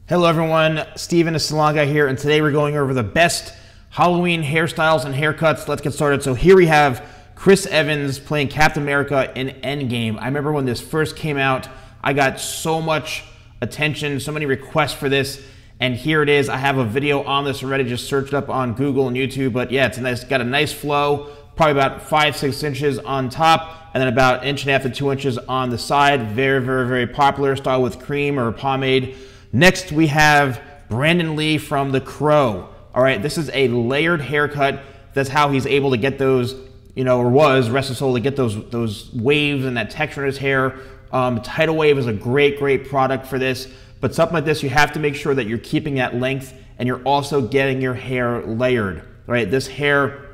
Hello everyone, Steven, the Salon Guy here, and today we're going over the best Halloween hairstyles and haircuts. Let's get started. So here we have Chris Evans playing Captain America in Endgame. I remember when this first came out, I got so much attention, so many requests for this, and here it is. I have a video on this already, just searched up on Google and YouTube, but yeah, it's got a nice flow, probably about 5-6 inches on top, and then about 1.5 to 2 inches on the side. Very, very, very popular style with cream or pomade. Next, we have Brandon Lee from The Crow. All right, this is a layered haircut. That's how he's able to get those, or was, rest his soul, to get those waves and that texture in his hair. Tidal Wave is a great, great product for this. But something like this, you have to make sure that you're keeping that length and you're also getting your hair layered. All right, this hair,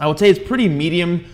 I would say it's pretty medium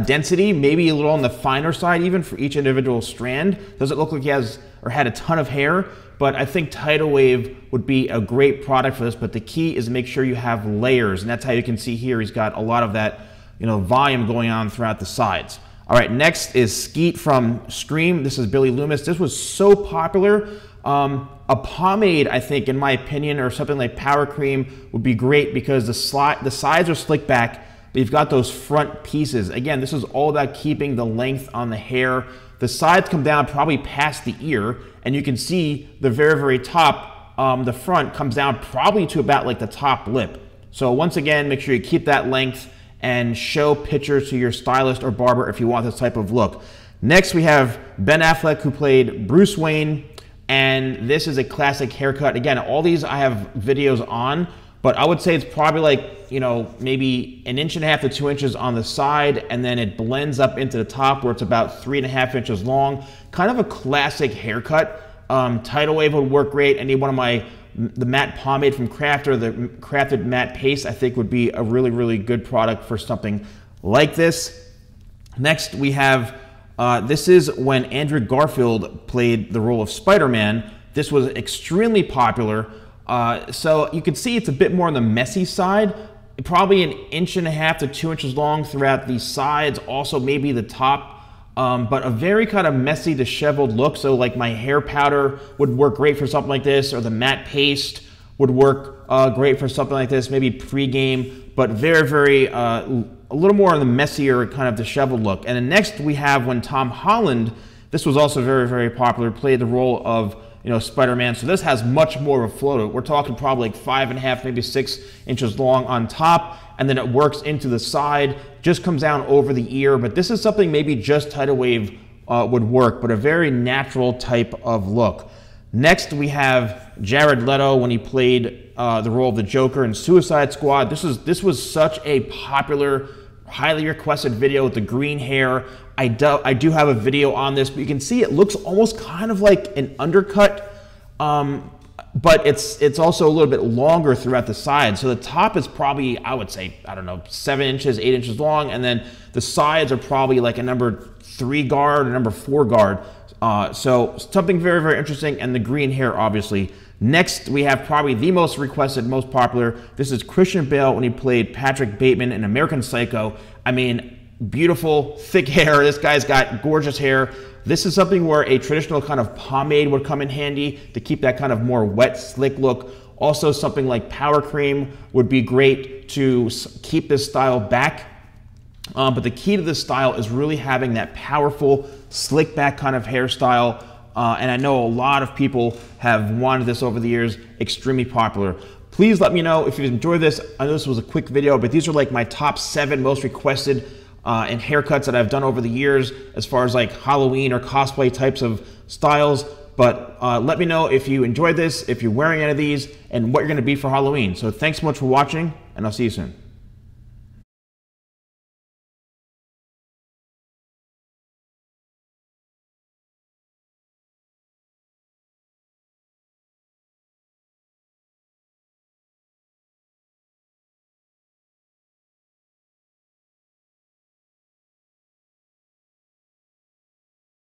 density, maybe a little on the finer side even for each individual strand. Doesn't look like he has or had a ton of hair, but I think Tidal Wave would be a great product for this. But the key is make sure you have layers, and that's how you can see here he's got a lot of that volume going on throughout the sides. All right, next is Skeet from Scream. This is Billy Loomis. This was so popular. A pomade, I think, in my opinion, or something like Power Cream would be great because the sides are slicked back, but you've got those front pieces. Again, this is all about keeping the length on the hair. The sides come down probably past the ear, and you can see the very, very top, the front comes down probably to about like the top lip. So once again, make sure you keep that length and show pictures to your stylist or barber if you want this type of look. Next, we have Ben Affleck, who played Bruce Wayne, and this is a classic haircut. Again, all these I have videos on, but I would say it's probably like, maybe 1.5 to 2 inches on the side, and then it blends up into the top where it's about 3.5 inches long. Kind of a classic haircut. Tidal Wave would work great. Any one of the matte pomade from Crafter, the Crafted Matte Paste, I think would be a really, really good product for something like this. Next, we have, this is when Andrew Garfield played the role of Spider-Man. This was extremely popular. So you can see it's a bit more on the messy side, probably 1.5 to 2 inches long throughout the sides, also maybe the top, but a very kind of messy, disheveled look. So like my hair powder would work great for something like this, or the matte paste would work great for something like this, maybe pre-game, but very, very, a little more on the messier kind of disheveled look. And then next we have when Tom Holland, this was also very, very popular, played the role of Spider-Man. So this has much more of a flow to it. We're talking probably like 5.5, maybe 6 inches long on top, and then it works into the side, just comes down over the ear. But this is something maybe just Tidal Wave would work, but a very natural type of look. Next, we have Jared Leto when he played the role of the Joker in Suicide Squad. This was such a popular, highly requested video with the green hair. I do have a video on this, but you can see it looks almost kind of like an undercut, but it's also a little bit longer throughout the sides. So the top is probably, I would say, I don't know, 7 inches, 8 inches long, and then the sides are probably like a number 3 guard or number 4 guard. So something very, very interesting, and the green hair, obviously. Next, we have probably the most requested, most popular. This is Christian Bale when he played Patrick Bateman in American Psycho. I mean, beautiful, thick hair. This guy's got gorgeous hair. This is something where a traditional kind of pomade would come in handy to keep that kind of more wet, slick look. Also, something like Power Cream would be great to keep this style back. But the key to this style is really having that powerful, slick back kind of hairstyle. And I know a lot of people have wanted this over the years, extremely popular. Please let me know if you've enjoyed this. I know this was a quick video, but these are like my top 7 most requested and haircuts that I've done over the years as far as like Halloween or cosplay types of styles. But let me know if you enjoyed this, if you're wearing any of these, and what you're going to be for Halloween. So thanks so much for watching, and I'll see you soon.